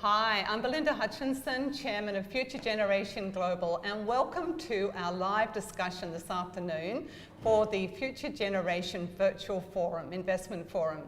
Hi, I'm Belinda Hutchinson, Chairman of Future Generation Global, and welcome to our live discussion this afternoon for the Future Generation Virtual Forum, Investment Forum.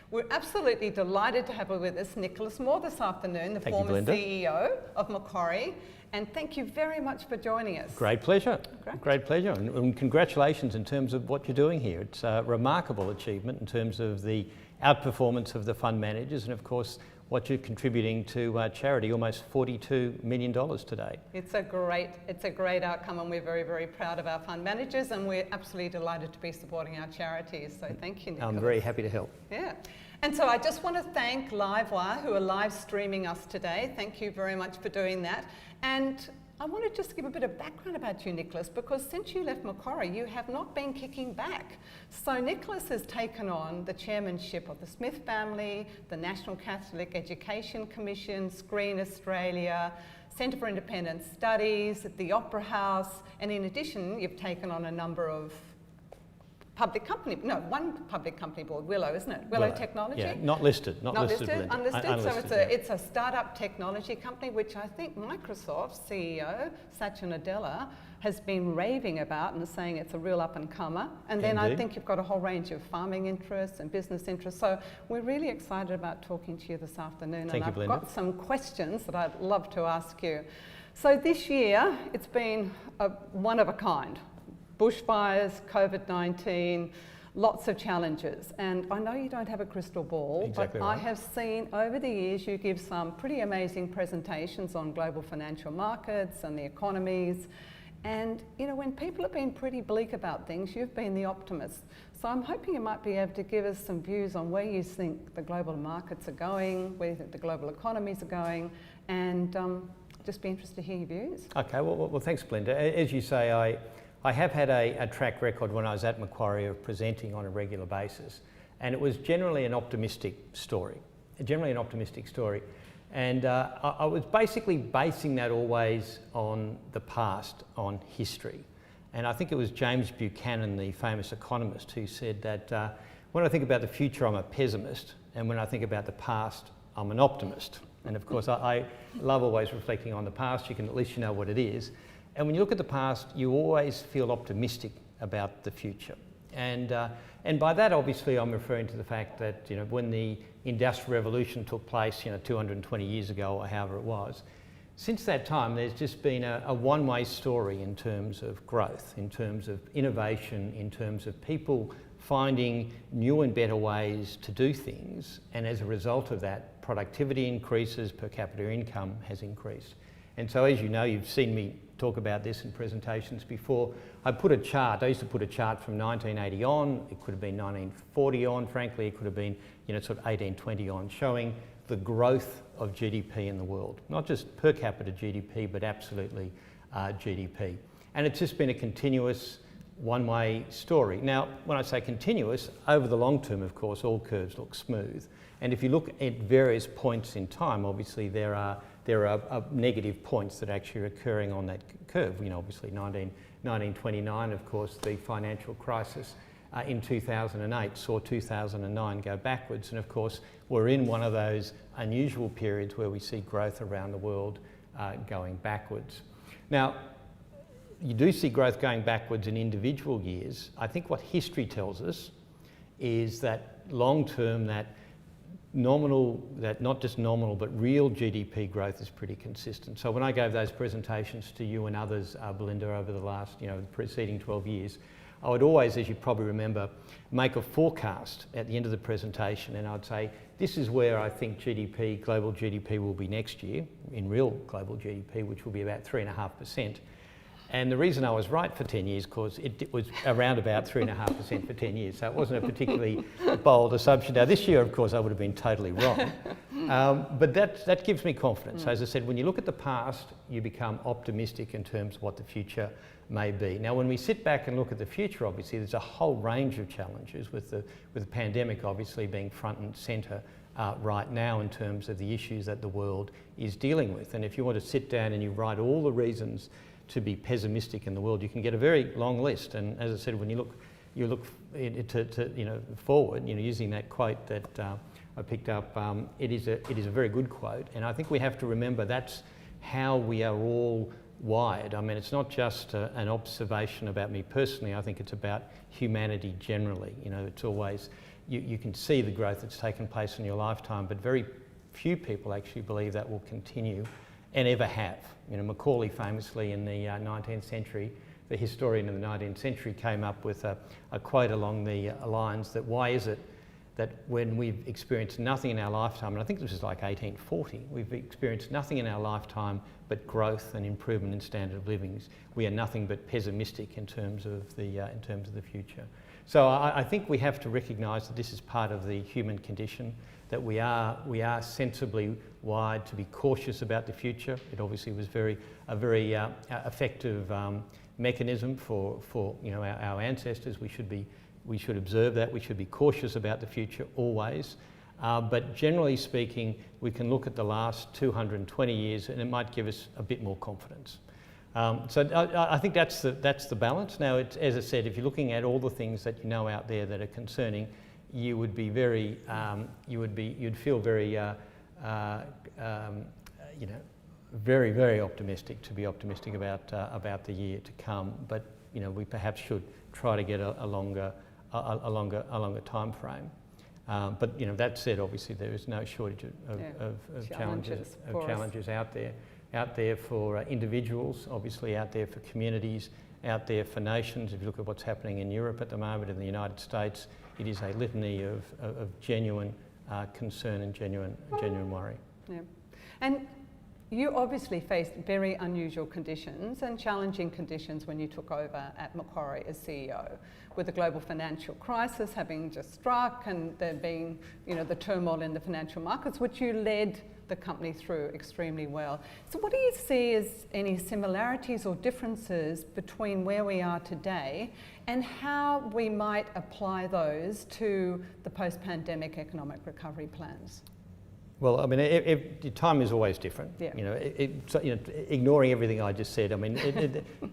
We're absolutely delighted to have with us Nicholas Moore this afternoon, the former CEO of Macquarie, and thank you very much for joining us. Great pleasure. Great pleasure, and congratulations in terms of what you're doing here. It's a remarkable achievement in terms of the outperformance of the fund managers and of course what you're contributing to charity, almost $42 million today. It's a great outcome, and we're very, very proud of our fund managers, and we're absolutely delighted to be supporting our charities. So thank you, Nicholas. I'm very happy to help. Yeah. And so I just want to thank Livewire, who are live streaming us today. Thank you very much for doing that. And I want to just give a bit of background about you, Nicholas, because since you left Macquarie, you have not been kicking back. So Nicholas has taken on the chairmanship of the Smith family, the National Catholic Education Commission, Screen Australia, Centre for Independent Studies, the Opera House, and in addition, you've taken on a number of one public company board, Willow, isn't it? Willow Technology? Yeah, not listed. Unlisted. Unlisted, So it's a startup technology company, which I think Microsoft's CEO, Satya Nadella, has been raving about and saying it's a real up-and-comer. And then I think you've got a whole range of farming interests and business interests. So we're really excited about talking to you this afternoon. Thank you, Belinda. I've got some questions that I'd love to ask you. So this year, it's been one of a kind. Bushfires, COVID-19, lots of challenges. And I know you don't have a crystal ball, exactly but right. I have seen over the years you give some pretty amazing presentations on global financial markets and the economies. And you know, when people have been pretty bleak about things, you've been the optimist. So I'm hoping you might be able to give us some views on where you think the global markets are going, where you think the global economies are going, and just be interested to hear your views. Okay, well thanks, Belinda. As you say, I have had a track record when I was at Macquarie of presenting on a regular basis, and it was generally an optimistic story. And I was basically basing that always on the past, on history. And I think it was James Buchanan, the famous economist, who said that when I think about the future, I'm a pessimist, and when I think about the past, I'm an optimist. And of course, I love always reflecting on the past. You can at least know what it is. And when you look at the past, you always feel optimistic about the future. And by that, obviously, I'm referring to the fact that, you know, when the Industrial Revolution took place, 220 years ago, or however it was, since that time, there's just been a one-way story in terms of growth, in terms of innovation, in terms of people finding new and better ways to do things. And as a result of that, productivity increases, per capita income has increased. And so, as you know, you've seen me talk about this in presentations before. I used to put a chart from 1980 on, it could have been 1940 on, frankly, it could have been, sort of 1820 on, showing the growth of GDP in the world. Not just per capita GDP, but absolutely GDP. And it's just been a continuous one-way story. Now, when I say continuous, over the long term, of course, all curves look smooth. And if you look at various points in time, obviously there are negative points that actually are occurring on that curve. Obviously 1929, of course, the financial crisis in 2008 saw 2009 go backwards. And of course, we're in one of those unusual periods where we see growth around the world going backwards. Now, you do see growth going backwards in individual years. I think what history tells us is that long term, that not just nominal, but real GDP growth is pretty consistent. So when I gave those presentations to you and others, Belinda, over the last, the preceding 12 years, I would always, as you probably remember, make a forecast at the end of the presentation, and I'd say, this is where I think GDP, global GDP will be next year, in real global GDP, which will be about 3.5%. And the reason I was right for 10 years, because it was around about 3.5% for 10 years. So it wasn't a particularly bold assumption. Now this year, of course, I would have been totally wrong. But that gives me confidence. So as I said, when you look at the past, you become optimistic in terms of what the future may be. Now, when we sit back and look at the future, obviously, there's a whole range of challenges with the pandemic obviously being front and centre right now in terms of the issues that the world is dealing with. And if you want to sit down and you write all the reasons to be pessimistic in the world, you can get a very long list. And as I said, when you look forward, using that quote that I picked up, it is a very good quote, and I think we have to remember that's how we are all wired. I mean, it's not just an observation about me personally. I think it's about humanity generally. You know, it's always, you can see the growth that's taken place in your lifetime, but very few people actually believe that will continue and ever have. You know, Macaulay famously in the 19th century, the historian of the 19th century, came up with a quote along the lines that why is it that when we've experienced nothing in our lifetime, and I think this was like 1840, we've experienced nothing in our lifetime but growth and improvement in standard of living. We are nothing but pessimistic in terms of the future. So I think we have to recognise that this is part of the human condition, that we are sensibly wired to be cautious about the future. It obviously was a very effective mechanism for you know, our ancestors. We should observe that. We should be cautious about the future always. But generally speaking, we can look at the last 220 years and it might give us a bit more confidence. So I think that's the balance. Now, as I said, if you're looking at all the things that you know out there that are concerning, you would be very, you'd feel very, you know, very, very optimistic to be optimistic about the year to come. But you know, we perhaps should try to get a longer time frame. But you know, that said, obviously there is no shortage of challenges out there for individuals, obviously out there for communities, out there for nations. If you look at what's happening in Europe at the moment, in the United States, it is a litany of genuine concern and genuine worry. Yeah. And you obviously faced very unusual conditions and challenging conditions when you took over at Macquarie as CEO, with the global financial crisis having just struck and there being, you know, the turmoil in the financial markets, which you led the company through extremely well. So what do you see as any similarities or differences between where we are today and how we might apply those to the post-pandemic economic recovery plans? Well, I mean, time is always different. Yeah. You know, ignoring everything I just said. I mean,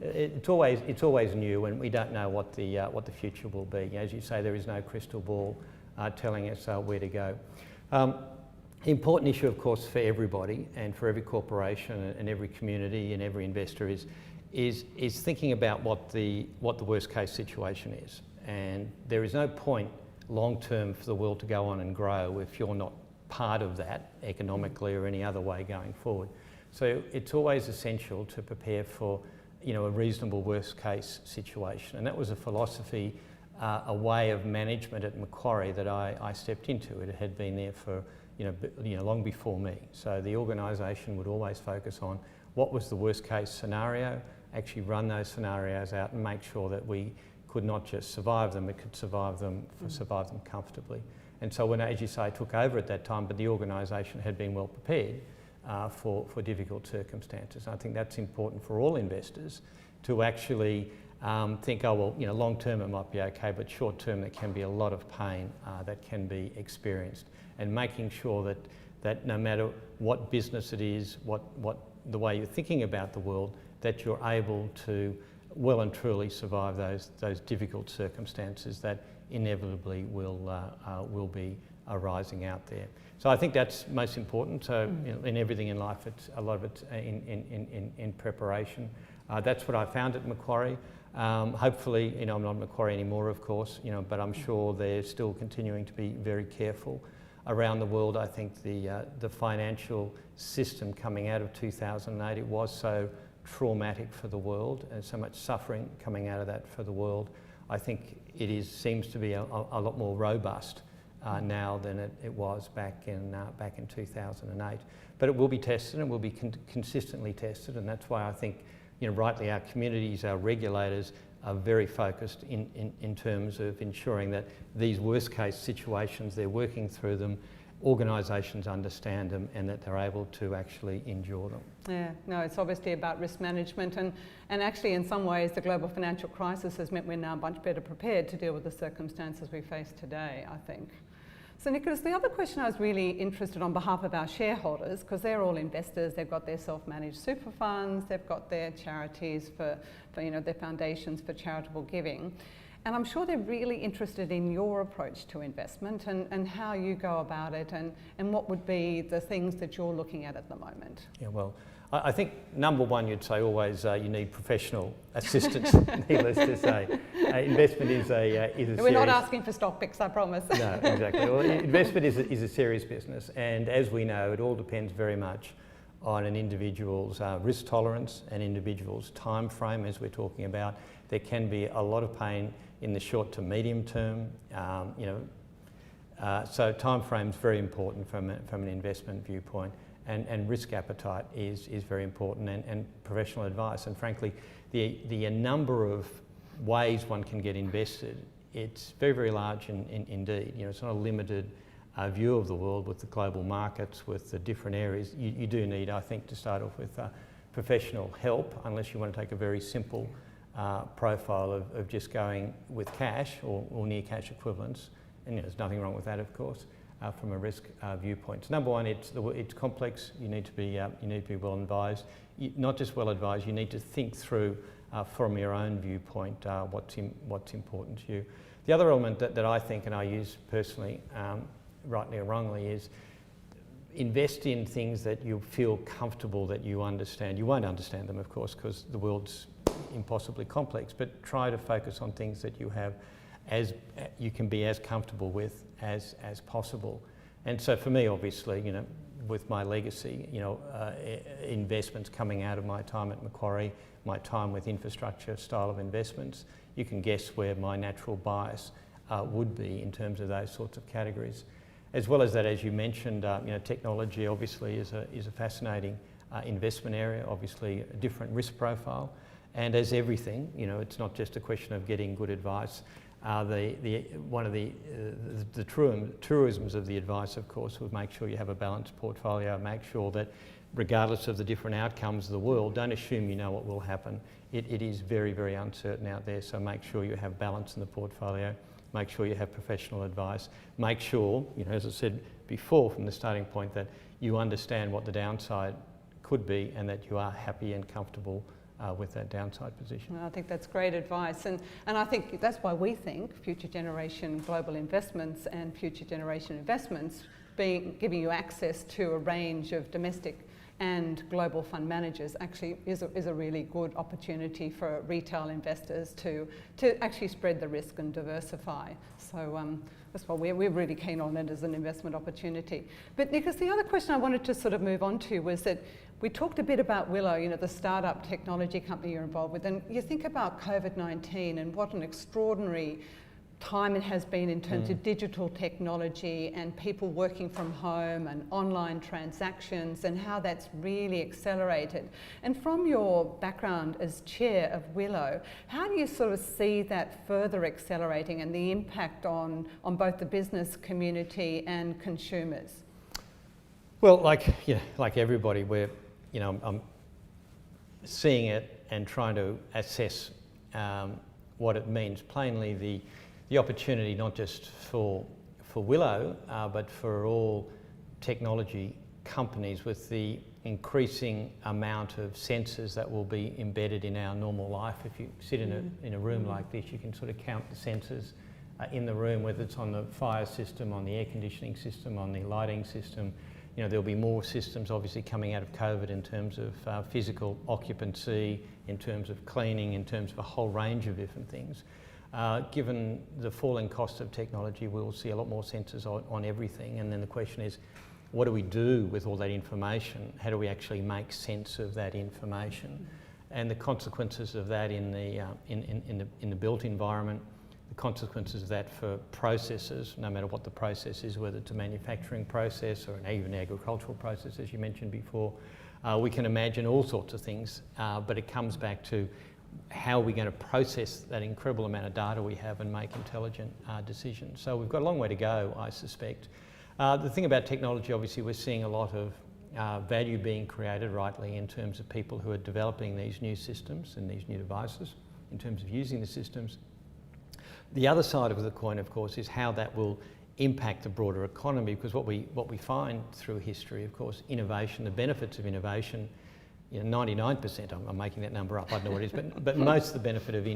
it's always new, and we don't know what the future will be. As you say, there is no crystal ball telling us where to go. Important issue, of course, for everybody and for every corporation and every community and every investor is thinking about what the worst case situation is. And there is no point long term for the world to go on and grow if you're not part of that economically or any other way going forward. So it's always essential to prepare for, you know, a reasonable worst case situation. And that was a philosophy, a way of management at Macquarie that I stepped into. It had been there for you know long before me. So the organisation would always focus on what was the worst case scenario, actually run those scenarios out and make sure that we could not just survive them, but could survive them comfortably. And so when, as you say, I took over at that time, but the organisation had been well prepared for difficult circumstances. I think that's important for all investors to actually think, oh, well, you know, long term it might be okay, but short term there can be a lot of pain that can be experienced. And making sure that no matter what business it is, what the way you're thinking about the world, that you're able to well and truly survive those difficult circumstances that inevitably will be arising out there. So I think that's most important. So you know, in everything in life, it's a lot of it's in preparation. That's what I found at Macquarie. Hopefully, you know, I'm not at Macquarie anymore, of course, you know, but I'm sure they're still continuing to be very careful around the world. I think the financial system coming out of 2008, it was so traumatic for the world and so much suffering coming out of that for the world. I think it seems to be a lot more robust now than it was back in 2008. But it will be tested and will be consistently tested, and that's why I think, you know, rightly our communities, our regulators are very focused in terms of ensuring that these worst case situations, they're working through them, organisations understand them and that they're able to actually endure them. Yeah, no, it's obviously about risk management and actually in some ways the global financial crisis has meant we're now much better prepared to deal with the circumstances we face today, I think. So Nicholas, the other question I was really interested on behalf of our shareholders, because they're all investors, they've got their self-managed super funds, they've got their charities for you know, their foundations for charitable giving. And I'm sure they're really interested in your approach to investment and how you go about it and what would be the things that you're looking at the moment. Yeah, well, I think number one, you'd say always you need professional assistance, needless to say. Investment is a We're not asking for stock picks, I promise. No, exactly. Well, investment is a serious business, and as we know, it all depends very much on an individual's risk tolerance, an individual's time frame, as we're talking about. There can be a lot of pain in the short to medium term, so time frame's very important from an investment viewpoint. And risk appetite is very important, and professional advice. And frankly, the number of ways one can get invested, it's very, very large indeed. It's not a limited view of the world with the global markets, with the different areas. You do need, I think, to start off with professional help, unless you want to take a very simple profile of just going with cash or near cash equivalents. And there's nothing wrong with that, of course. From a risk viewpoint. So number one, it's complex. You need to be well advised. Not just well advised. You need to think through from your own viewpoint what's important to you. The other element that I think, and I use personally, rightly or wrongly, is invest in things that you feel comfortable that you understand. You won't understand them, of course, because the world's impossibly complex. But try to focus on things that you have, as you can be as comfortable with as possible. And so for me, obviously, with my legacy, investments coming out of my time at Macquarie, my time with infrastructure style of investments, you can guess where my natural bias would be in terms of those sorts of categories. As well as that, as you mentioned, technology obviously is a fascinating investment area, obviously a different risk profile. And as everything, it's not just a question of getting good advice. One of the truisms of the advice, of course, would make sure you have a balanced portfolio, make sure that regardless of the different outcomes of the world, don't assume you know what will happen. It is very, very uncertain out there, so make sure you have balance in the portfolio, make sure you have professional advice, make sure, as I said before from the starting point, that you understand what the downside could be and that you are happy and comfortable with that downside position. Well, I think that's great advice, and I think that's why we think Future Generation Global Investments and Future Generation Investments giving you access to a range of domestic and global fund managers actually is a really good opportunity for retail investors to actually spread the risk and diversify. So that's why we're really keen on it as an investment opportunity. But Nicholas, the other question I wanted to sort of move on to was that we talked a bit about Willow, the startup technology company you're involved with, and you think about COVID-19 and what an extraordinary time it has been in terms of digital technology and people working from home and online transactions and how that's really accelerated. And from your background as chair of Willow, how do you sort of see that further accelerating and the impact on both the business community and consumers? Well, like everybody, I'm seeing it and trying to assess what it means. Plainly, the opportunity not just for Willow, but for all technology companies, with the increasing amount of sensors that will be embedded in our normal life. If you sit in a room like this, you can sort of count the sensors in the room, whether it's on the fire system, on the air conditioning system, on the lighting system. There'll be more systems obviously coming out of COVID in terms of physical occupancy, in terms of cleaning, in terms of a whole range of different things. Given the falling cost of technology, we'll see a lot more sensors on everything. And then the question is, what do we do with all that information? How do we actually make sense of that information? And the consequences of that in the built environment, the consequences of that for processes, no matter what the process is, whether it's a manufacturing process or an even agricultural process, as you mentioned before. We can imagine all sorts of things, but it comes back to how are we going to process that incredible amount of data we have and make intelligent decisions. So we've got a long way to go, I suspect. The thing about technology, obviously, we're seeing a lot of value being created, rightly, in terms of people who are developing these new systems and these new devices, in terms of using the systems. The other side of the coin, of course, is how that will impact the broader economy, because what we find through history, of course, innovation, the benefits of innovation 99%, I'm making that number up, I don't know what it is, but most of the benefit of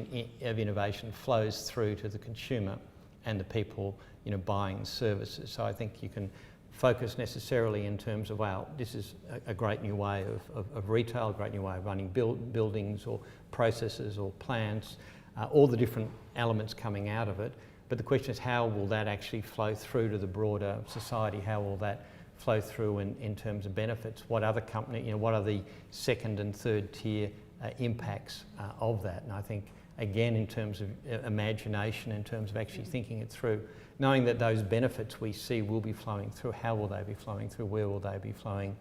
innovation flows through to the consumer and the people buying services. So I think you can focus necessarily in terms of, wow, this is a great new way of retail, a great new way of running buildings or processes or plants, all the different elements coming out of it. But the question is, how will that actually flow through to the broader society? How will that flow through in terms of benefits? What other company, what are the second and third tier impacts of that? And I think, again, in terms of imagination, in terms of actually thinking it through, knowing that those benefits we see will be flowing through, how will they be flowing through, where will they be flowing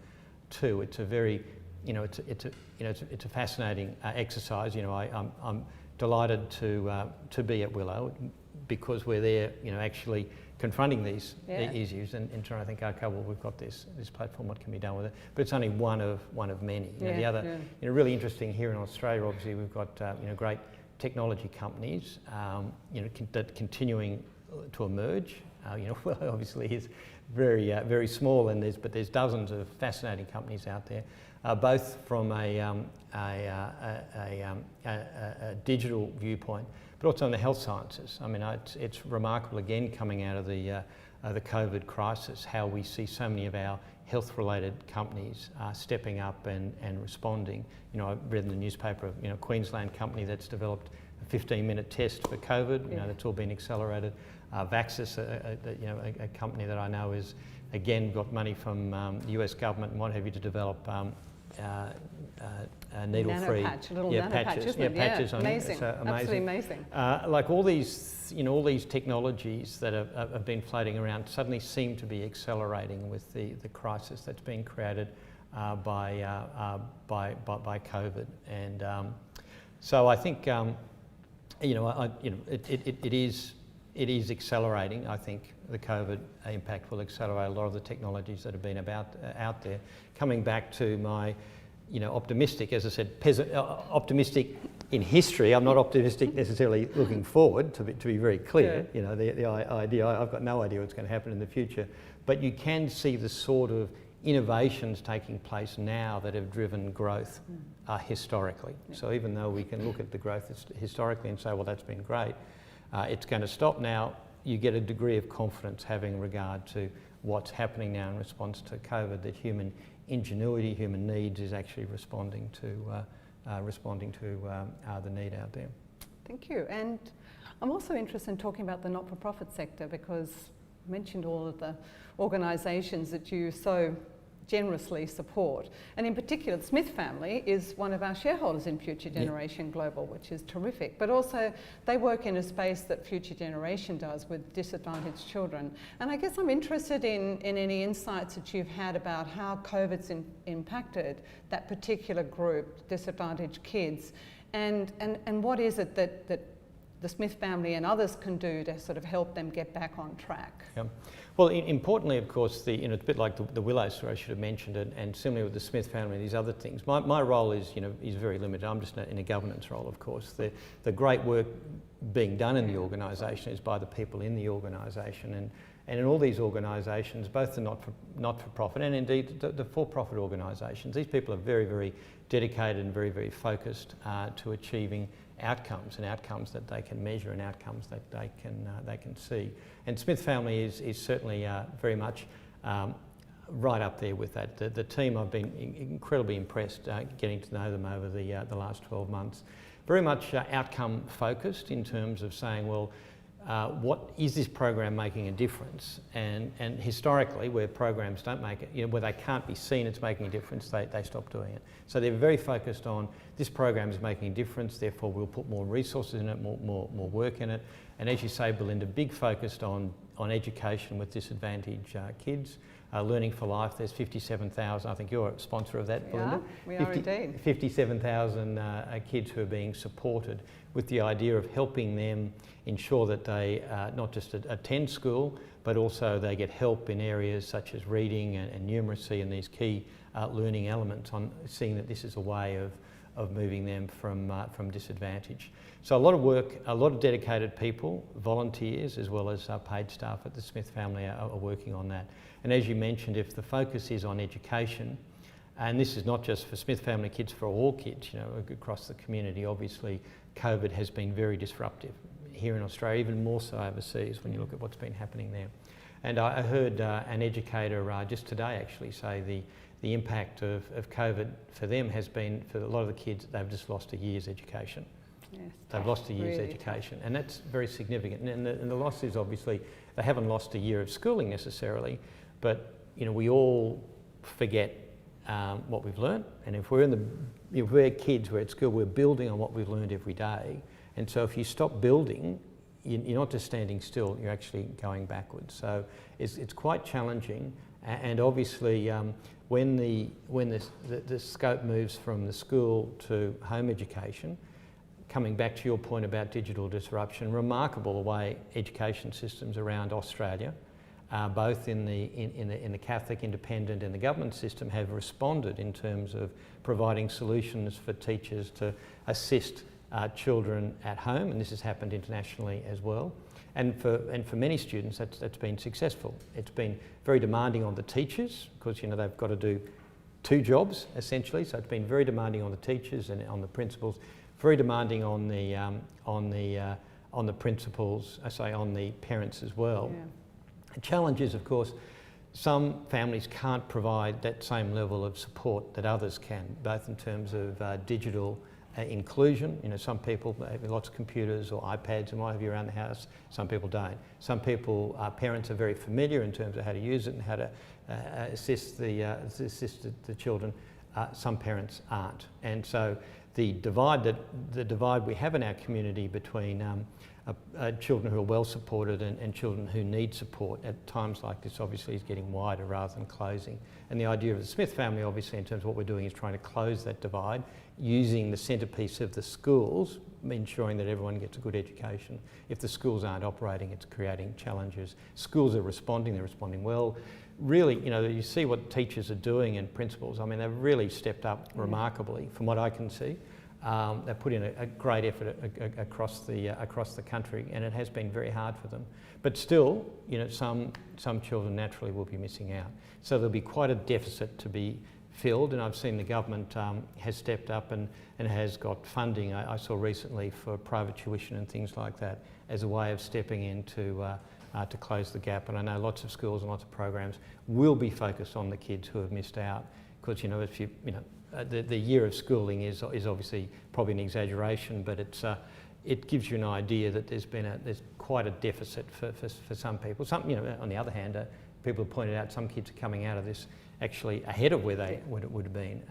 to? It's a very, it's a fascinating exercise. I'm delighted to be at Willow because we're there, actually confronting these issues and trying to think, okay, well, we've got this platform, what can be done with it? But it's only one of many. The other, really interesting here in Australia, obviously, we've got great technology companies, that continuing to emerge. Well, obviously is very small, and there's dozens of fascinating companies out there, both from a digital viewpoint, but also in the health sciences. I mean, it's remarkable, again, coming out of the COVID crisis, how we see so many of our health-related companies stepping up and responding. I read in the newspaper of a Queensland company that's developed a 15-minute test for COVID. That's all been accelerated. Vaxxus, a company that I know is, again, got money from the US government and what have you to develop needle-free patches. Patches. Amazing. So amazing. Absolutely amazing. Like all these technologies that have been floating around suddenly seem to be accelerating with the crisis that's being created by COVID, and so I think it is accelerating. I think the COVID impact will accelerate a lot of the technologies that have been out there. Coming back to my, optimistic, as I said, optimistic in history. I'm not optimistic necessarily looking forward, to be very clear. The idea, I've got no idea what's going to happen in the future, but you can see the sort of innovations taking place now that have driven growth historically. So even though we can look at the growth historically and say, well, that's been great, it's going to stop now, you get a degree of confidence having regard to what's happening now in response to COVID, that human ingenuity, human needs is actually responding to the need out there. Thank you. And I'm also interested in talking about the not-for-profit sector, because you mentioned all of the organisations that you so generously support. And in particular, the Smith family is one of our shareholders in Future Generation Global, which is terrific. But also, they work in a space that Future Generation does with disadvantaged children. And I guess I'm interested in any insights that you've had about how COVID's impacted that particular group, disadvantaged kids, and what is it that the Smith family and others can do to sort of help them get back on track. Yeah. Well, importantly, of course, it's a bit like the Willow story I should have mentioned, and similarly with the Smith family and these other things. My role is very limited. I'm just in a governance role, of course. The great work being done in the organisation is by the people in the organisation, and in all these organisations, both the not-for-profit and indeed the for-profit organisations, these people are very, very dedicated and very, very focused to achieving outcomes that they can measure and outcomes that they can see. And Smith family is certainly very much right up there with that. The team, I've been incredibly impressed getting to know them over the last 12 months. Very much outcome focused in terms of saying, well, what is this program making a difference? And historically, where programs don't make it, where they can't be seen it's making a difference, they stop doing it. So they're very focused on this program is making a difference, therefore we'll put more resources in it, more work in it. And as you say, Belinda, big focused on education with disadvantaged kids. Learning for Life, there's 57,000, I think you're a sponsor of that, Belinda. Yeah, we are indeed. 57,000 kids who are being supported with the idea of helping them ensure that they not just attend school, but also they get help in areas such as reading and numeracy and these key learning elements, on seeing that this is a way of moving them from disadvantage. So a lot of work, a lot of dedicated people, volunteers, as well as paid staff at the Smith family are working on that. And as you mentioned, if the focus is on education, And this is not just for Smith family kids, for all kids, you know, across the community. Obviously, COVID has been very disruptive here in Australia, even more so overseas when you look at what's been happening there. And I heard an educator just today actually say the impact of COVID for them has been, for a lot of the kids, they've just lost a year's education. Yes, They've lost a year's really education, and that's very significant. And the loss is obviously, they haven't lost a year of schooling necessarily, but you know, we all forget what we've learned. And if we're kids, we're at school, we're building on what we've learned every day. And so if you stop building, you're not just standing still, you're actually going backwards. So it's quite challenging. And obviously, when the scope moves from the school to home education, coming back to your point about digital disruption, remarkable the way education systems around Australia, both in the Catholic, independent and the government system, have responded in terms of providing solutions for teachers to assist children at home, and this has happened internationally as well. And for many students, that's been successful. It's been very demanding on the teachers because, you know, they've got to do two jobs essentially. So it's been very demanding on the teachers and on the principals, very demanding on the principals, on the parents as well. Yeah. The challenge is, of course, some families can't provide that same level of support that others can, both in terms of digital inclusion. You know, some people have lots of computers or iPads and what have you around the house. Some people don't. Some people, parents are very familiar in terms of how to use it and how to assist the children. Some parents aren't, and so the divide we have in our community between children who are well supported and children who need support at times like this obviously is getting wider rather than closing. And the idea of the Smith family, obviously, in terms of what we're doing, is trying to close that divide using the centrepiece of the schools, ensuring that everyone gets a good education. If the schools aren't operating, it's creating challenges. Schools are responding, they're responding well. Really, you know, you see what teachers are doing and principals. I mean, they've really stepped up remarkably from what I can see. They've put in a great effort across the country, and it has been very hard for them. But still, you know, some children naturally will be missing out. So there'll be quite a deficit to be filled, and I've seen the government has stepped up and has got funding. I saw recently for private tuition and things like that as a way of stepping in to close the gap. And I know lots of schools and lots of programs will be focused on the kids who have missed out, because you know, if you know, the year of schooling is obviously probably an exaggeration, but it gives you an idea that there's quite a deficit for some people. Some, you know, on the other hand, people have pointed out some kids are coming out of this actually ahead of where they would have been.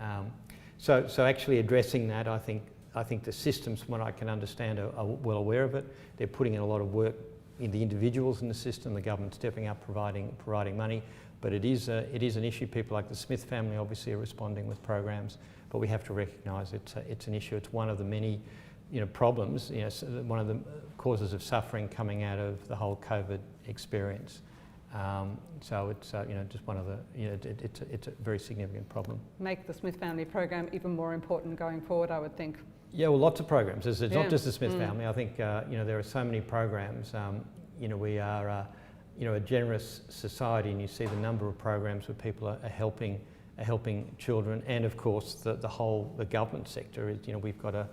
So actually addressing that, I think the systems, from what I can understand, are well aware of it. They're putting in a lot of work in the individuals in the system, the government stepping up, providing money. But it is an issue. People like the Smith family obviously are responding with programs, but we have to recognise it's an issue. It's one of the many, you know, problems. You know, one of the causes of suffering coming out of the whole COVID experience. So it's you know, just one of the, you know, it's a very significant problem. Make the Smith family program even more important going forward, I would think. Yeah, well, lots of programs. It's not just the Smith family. I think you know, there are so many programs. You know, we are you know, a generous society, and you see the number of programs where people are helping children, and of course the government sector is, you know, we've got a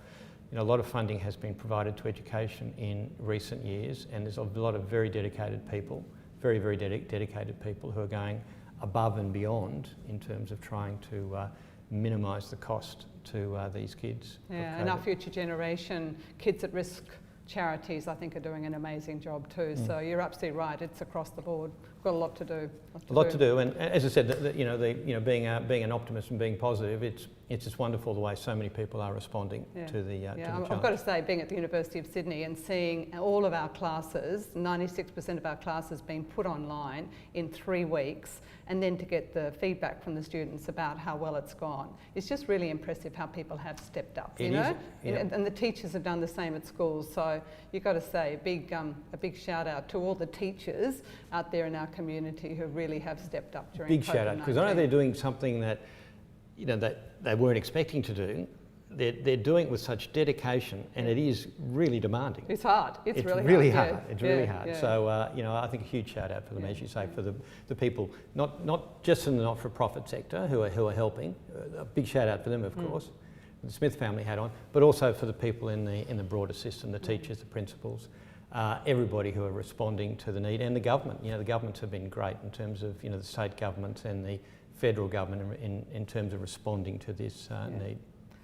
lot of funding has been provided to education in recent years, and there's a lot of very dedicated people, very dedicated people who are going above and beyond in terms of trying to minimise the cost to these kids. Yeah, and our future generation, Kids at Risk charities, I think, are doing an amazing job too. So you're absolutely right. It's across the board. We've got a lot to do. A lot to do, and as I said, being an optimist and being positive, it's just wonderful the way so many people are responding to the challenge. I've got to say, being at the University of Sydney and seeing all of our classes, 96% of our classes being put online in 3 weeks, and then to get the feedback from the students about how well it's gone, it's just really impressive how people have stepped up. You know, and the teachers have done the same at schools. So you've got to say a big shout out to all the teachers out there in our community who really have stepped up during COVID-19. Big shout out, because I know they're doing something that, you know, that they weren't expecting to do. they're doing it with such dedication, and it is really demanding. It's hard. It's really hard. Yeah. It's really hard. Yeah. So I think a huge shout out for them, as you say, for the people, not just in the not-for-profit sector who are helping. A big shout out for them, of course, the Smith family hat on, but also for the people in the broader system, the teachers, the principals, everybody who are responding to the need, and the government. The governments have been great in terms of the state governments and the federal government in terms of responding to this need.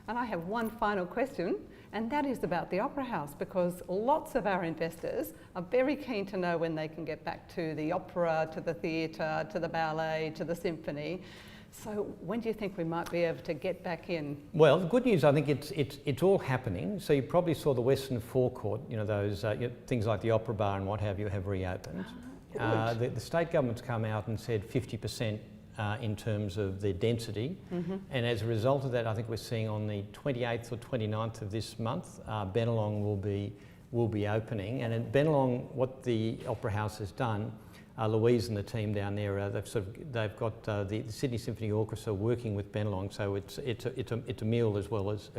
And I have one final question, and that is about the Opera House, because lots of our investors are very keen to know when they can get back to the opera, to the theatre, to the ballet, to the symphony. So when do you think we might be able to get back in? Well, the good news, I think it's all happening. So you probably saw the Western Forecourt, those things like the Opera Bar and what have you have reopened. The state government's come out and said 50%. In terms of their density, and as a result of that, I think we're seeing on the 28th or 29th of this month, Bennelong will be opening. And at Bennelong, what the Opera House has done, Louise and the team down there, they've got the Sydney Symphony Orchestra working with Bennelong, so it's a meal as well as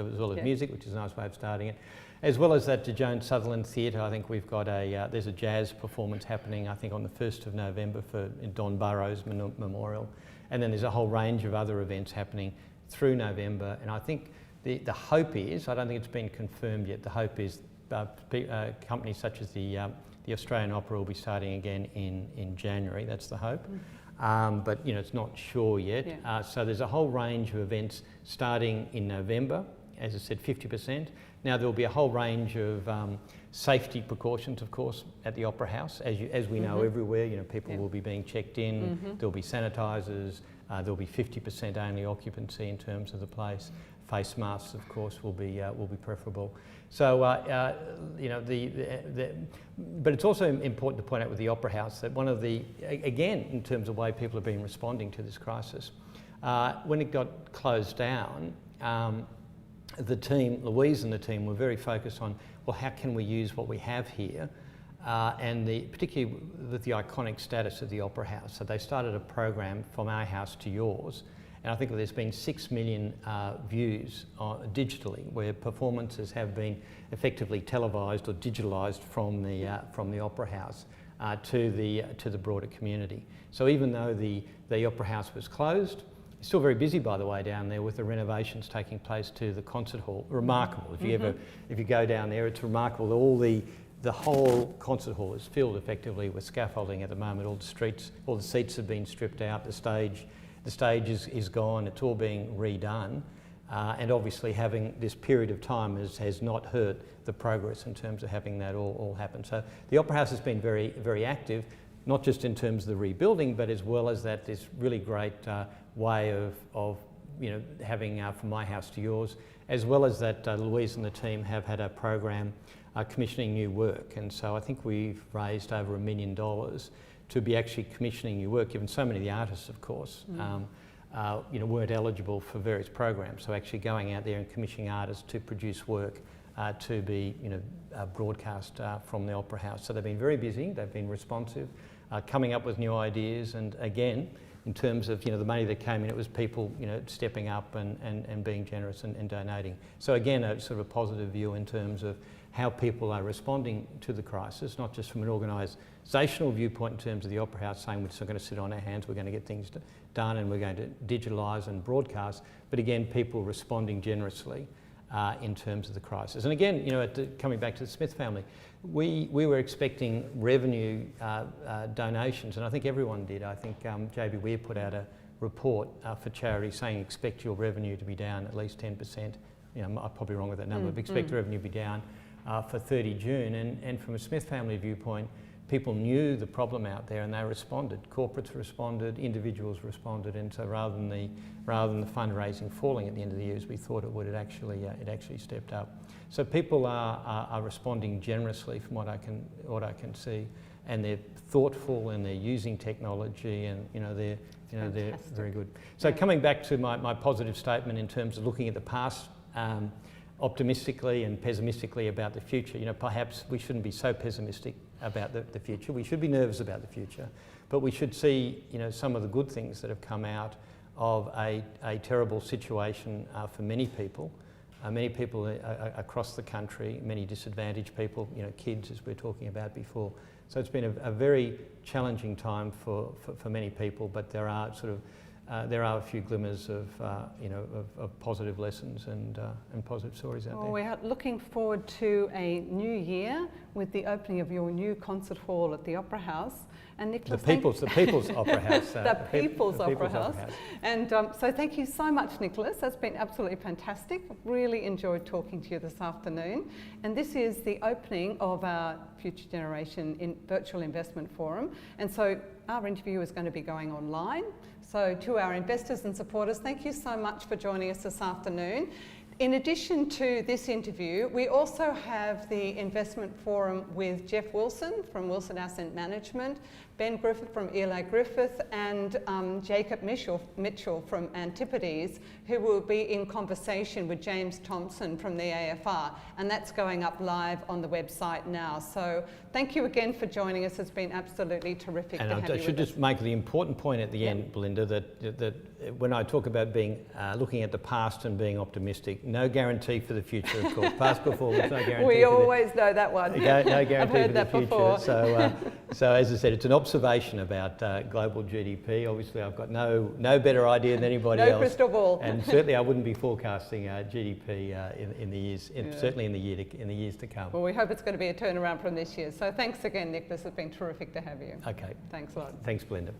music, which is a nice way of starting it. As well as that, to Joan Sutherland Theatre, I think we've got there's a jazz performance happening, I think on the 1st of November for Don Burrows Memorial. And then there's a whole range of other events happening through November. And I think the hope is, I don't think it's been confirmed yet, the hope is companies such as the Australian Opera will be starting again in January, that's the hope. But it's not sure yet. Yeah. So there's a whole range of events starting in November, as I said, 50%. Now there'll be a whole range of safety precautions, of course, at the Opera House, as we know everywhere. People will be being checked in. There'll be sanitisers. There'll be 50% only occupancy in terms of the place. Face masks, of course, will be preferable. So but it's also important to point out with the Opera House that one of the, again, in terms of the way people have been responding to this crisis, when it got closed down. The team, Louise and the team, were very focused on, well, how can we use what we have here, and particularly with the iconic status of the Opera House. So they started a program, From Our House to Yours, and I think there's been 6 million views digitally, where performances have been effectively televised or digitalised from the Opera House to the broader community. So even though the Opera House was closed, it's still very busy, by the way, down there with the renovations taking place to the concert hall. Remarkable. If you go down there, it's remarkable. All the whole concert hall is filled effectively with scaffolding at the moment. All the seats have been stripped out. The stage is gone. It's all being redone. And obviously having this period of time has not hurt the progress in terms of having that all happen. So the Opera House has been very, very active, not just in terms of the rebuilding, but as well as that, this really great way of having From My House to Yours, as well as that Louise and the team have had a program commissioning new work, and so I think we've raised over $1 million to be actually commissioning new work, given so many of the artists, of course, weren't eligible for various programs, so actually going out there and commissioning artists to produce work to be broadcast from the Opera House. So they've been very busy, they've been responsive, coming up with new ideas, and again, in terms of the money that came in, it was people stepping up and being generous and donating. So again, a sort of a positive view in terms of how people are responding to the crisis, not just from an organisational viewpoint in terms of the Opera House saying we're just not going to sit on our hands, we're going to get things done and we're going to digitalise and broadcast, but again, people responding generously in terms of the crisis. And again, coming back to the Smith family, we were expecting revenue donations, and I think everyone did. I think JB Weir put out a report for charity saying expect your revenue to be down at least 10%. I'm probably wrong with that number, but expect revenue to be down for 30 June. And from a Smith family viewpoint, people knew the problem out there and they responded. Corporates responded, individuals responded, and so rather than the fundraising falling at the end of the year as we thought it would, it actually stepped up. So people are responding generously from what I can see, and they're thoughtful and they're using technology, and they're very good. So coming back to my positive statement in terms of looking at the past, optimistically and pessimistically about the future. Perhaps we shouldn't be so pessimistic about the future. We should be nervous about the future, but we should see, some of the good things that have come out of a terrible situation for many people. many people across the country, many disadvantaged people, you know, kids as we were talking about before. So it's been a very challenging time for many people, but there are a few glimmers of of positive lessons and positive stories out there. We are looking forward to a new year with the opening of your new concert hall at the Opera House. And Nicholas, the People's Opera House. The People's Opera House. And so thank you so much, Nicholas. That's been absolutely fantastic. Really enjoyed talking to you this afternoon. And this is the opening of our Future Generation Virtual Investment Forum. And so our interview is going to be going online. So to our investors and supporters, thank you so much for joining us this afternoon. In addition to this interview, we also have the investment forum with Jeff Wilson from Wilson Asset Management, Ben Griffith from Eli Griffith, and Jacob Mitchell from Antipodes, who will be in conversation with James Thompson from the AFR, and that's going up live on the website now. So thank you again for joining us. It's been absolutely terrific to have you with us. I should just make the important point at the end, Belinda, that when I talk about being looking at the past and being optimistic, no guarantee for the future, of course. Past performance, no guarantee. We always know that one. No guarantee I've heard for that the future. before. So as I said, it's an observation about global GDP. Obviously, I've got no better idea than anybody else. No crystal ball. And certainly, I wouldn't be forecasting GDP in the years, certainly in the years to come. Well, we hope it's going to be a turnaround from this year. So thanks again, Nicholas. It's been terrific to have you. Okay. Thanks a lot. Thanks, Belinda.